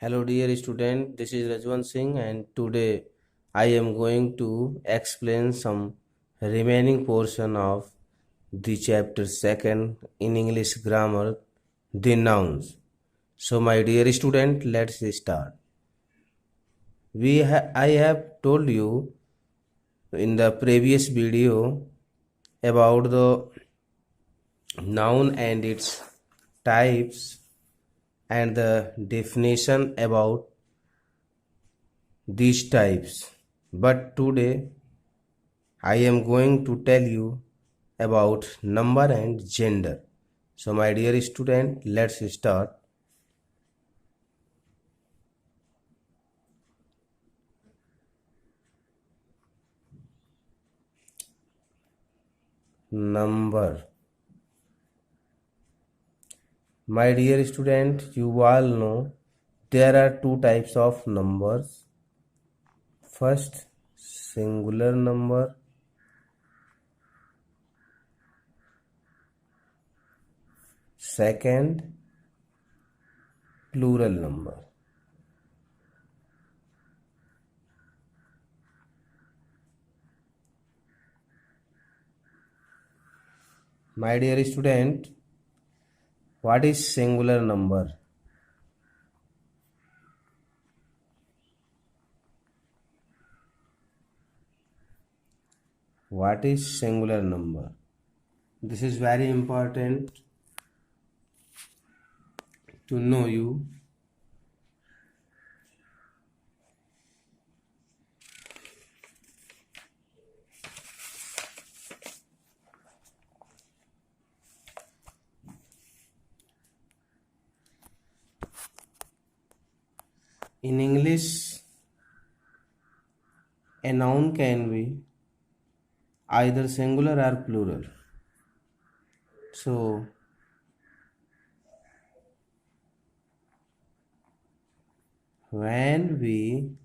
Hello dear student, this is Rajwan Singh and today I am going to explain some remaining portion of the chapter 2nd in English grammar, the nouns. So my dear student, let's start. I have told you in the previous video about the noun and its types and the definition about these types. But today I am going to tell you about number and gender. So my dear student, let's start. Number. My dear student, you all know there are two types of numbers. First, singular number. Second, plural number. My dear student, what is singular number? What is singular number? This is very important to know you. In English, a noun can be either singular or plural. So, when we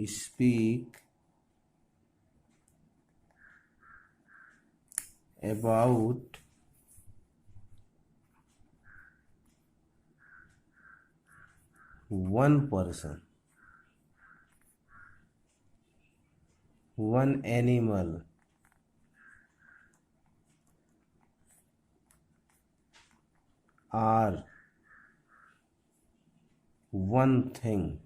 speak about one person, one animal, or one thing,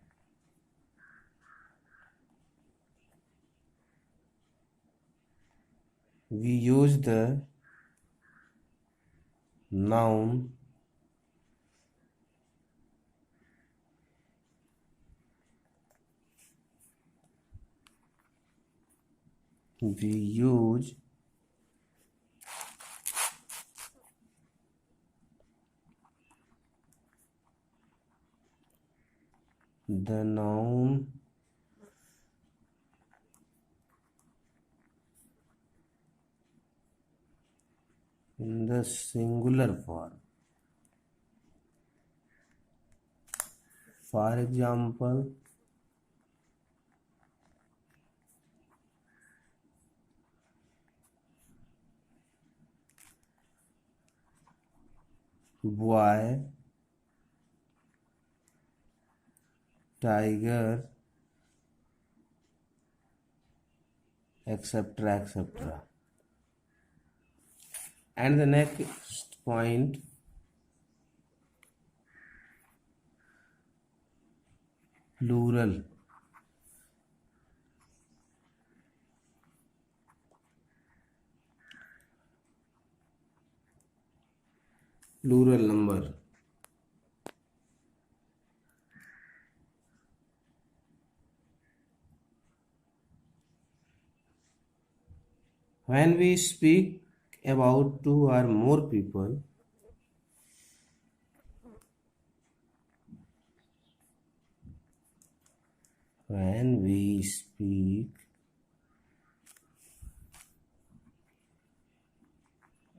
we use the noun we use the noun in the singular form. For example, boy, tiger, etc. etc. And the next point, plural. Plural number. When we speak about two or more people, when we speak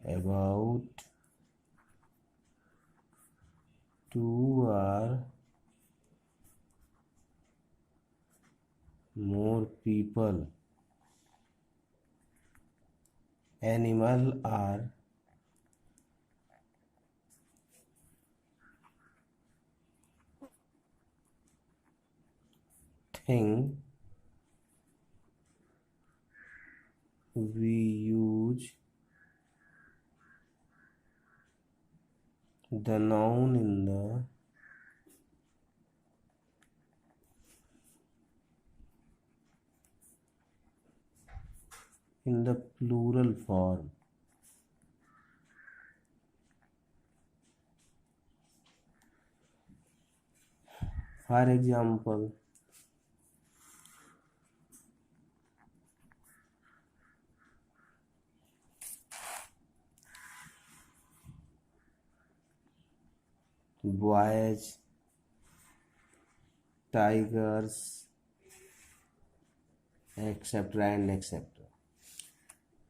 about two or more people, animal or thing we use the noun in the plural form. For example, boys, tigers, etc. and etc.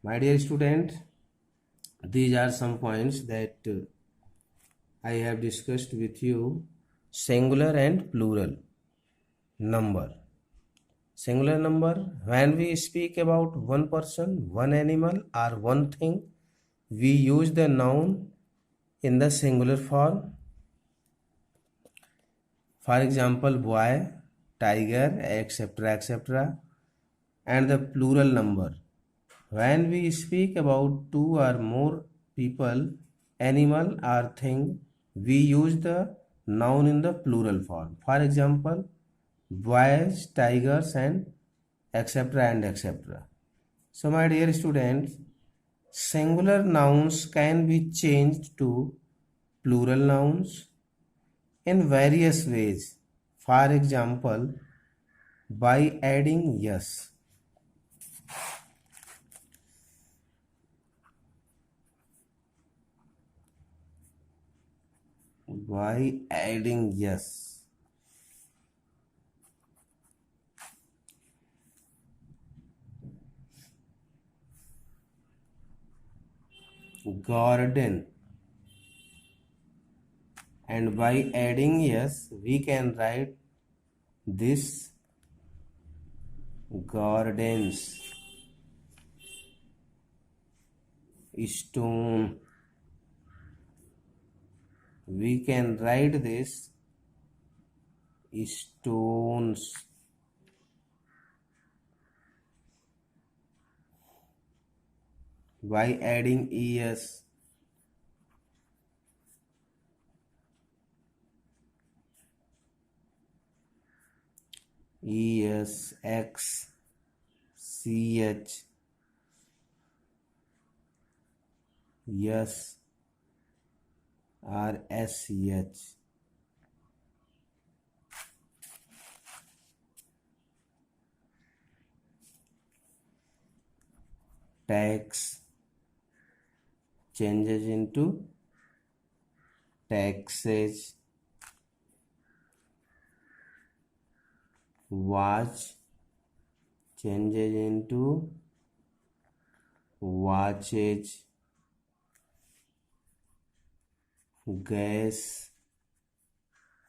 My dear student, these are some points that I have discussed with you. Singular and plural number. Singular number, when we speak about one person, one animal, or one thing, we use the noun in the singular form. For example, boy, tiger, etc. etc. And the plural number, when we speak about two or more people, animal, or thing, we use the noun in the plural form. For example, boys, tigers, and etc. and etc. So, my dear students, singular nouns can be changed to plural nouns in various ways. For example, by adding yes. By adding yes. Garden. And by adding yes, we can write this gardens. Stone. We can write this stones. By adding es, es, x, ch, yes, or sh. Tax changes into taxes. Watch changes into watches. Gas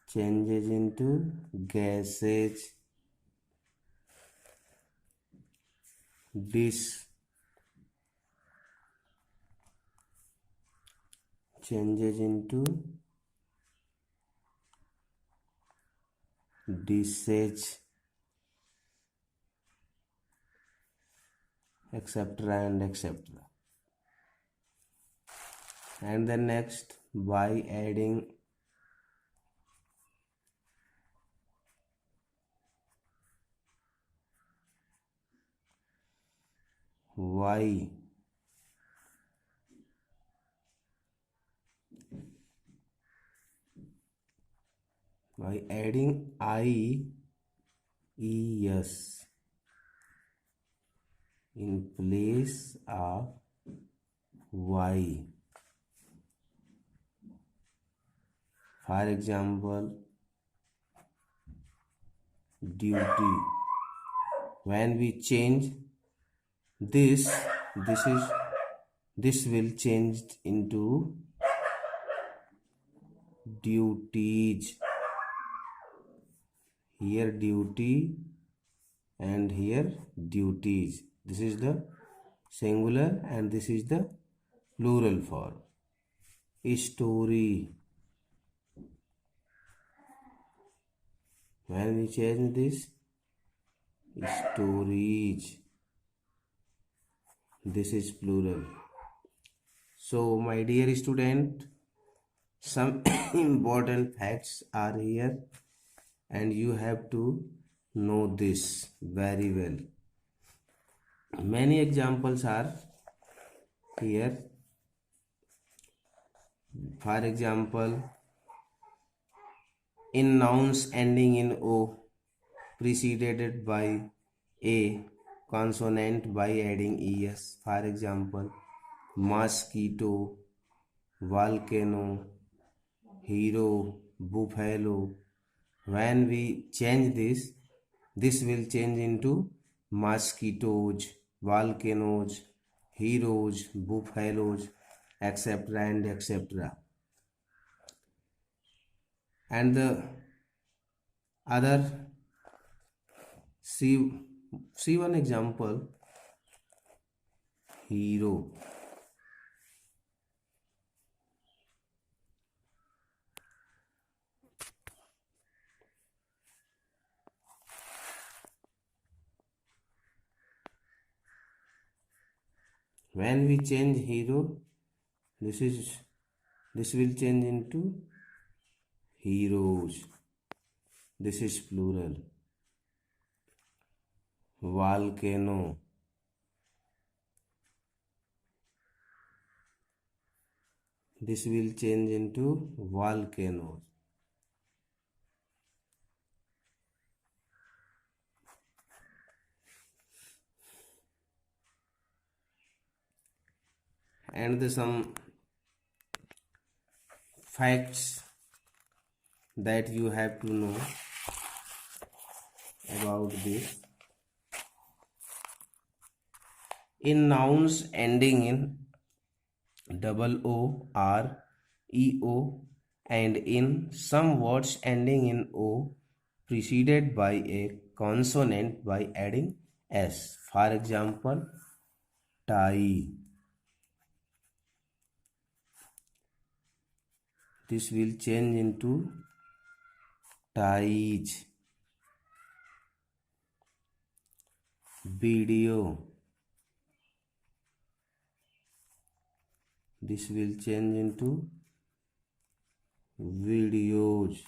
changes into gases. Dish changes into dishes, etc. and etc. And then next, by adding y, by adding I, es in place of y. For example, duty. When we change this will change into duties. Here duty and here duties. This is the singular and this is the plural form. Story. When we change this, storage. This is plural. So my dear student, some important facts are here and you have to know this very well. Many examples are here. For example, in nouns ending in O preceded by a consonant by adding es. For example, mosquito, volcano, hero, buffalo. When we change this will change into mosquitoes, volcanoes, heroes, buffaloes, etc. and etc. And the other, see one example, hero. When we change hero, this will change into heroes. This is plural. Volcano. This will change into volcanoes. And some facts that you have to know about this. In nouns ending in double O, R, E, O, and in some words ending in O preceded by a consonant by adding S. For example, tie. This will change into ties. Video. This will change into videos.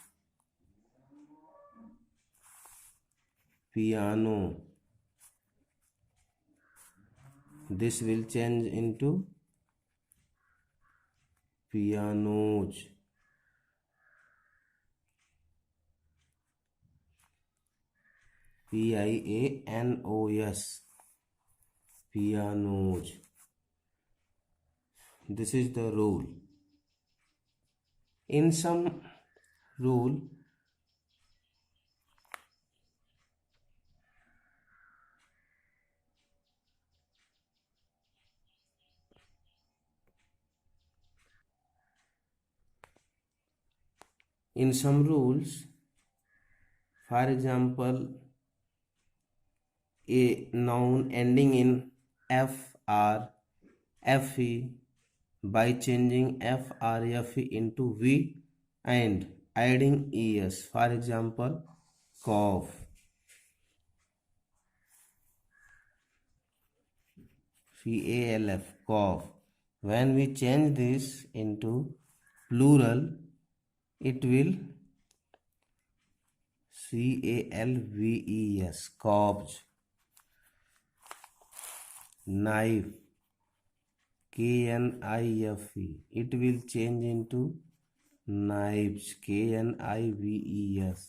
Piano. This will change into pianos. Pianos. Pianos. This is the rule. In some rule, for example, a noun ending in f, r, fe, by changing f, r, fe into v and adding es. For example, cough. CALF, cough. When we change this into plural, it will CALVES, coughs. Knife, KNIFE, it will change into knives, KNIVES,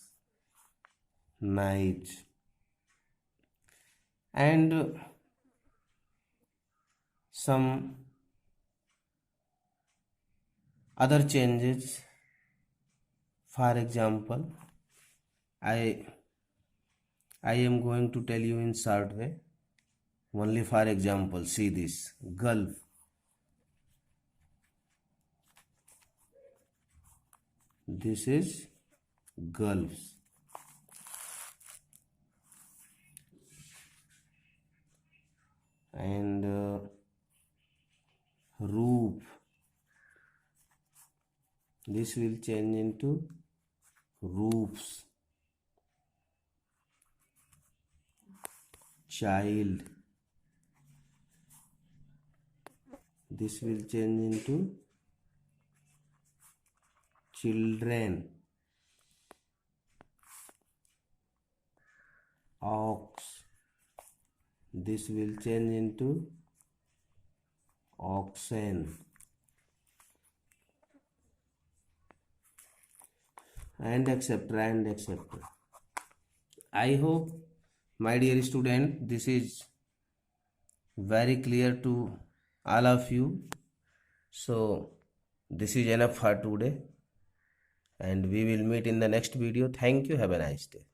knives. And some other changes. For example, I am going to tell you in short way. Only for example, see this, gulf. This is gulfs. And roof. This will change into roofs. child. This will change into children. Ox. This will change into oxen. And etc. and etc. I hope, my dear student, this is very clear to all of you. So this is enough for today, and we will meet in the next video. Thank you. Have a nice day.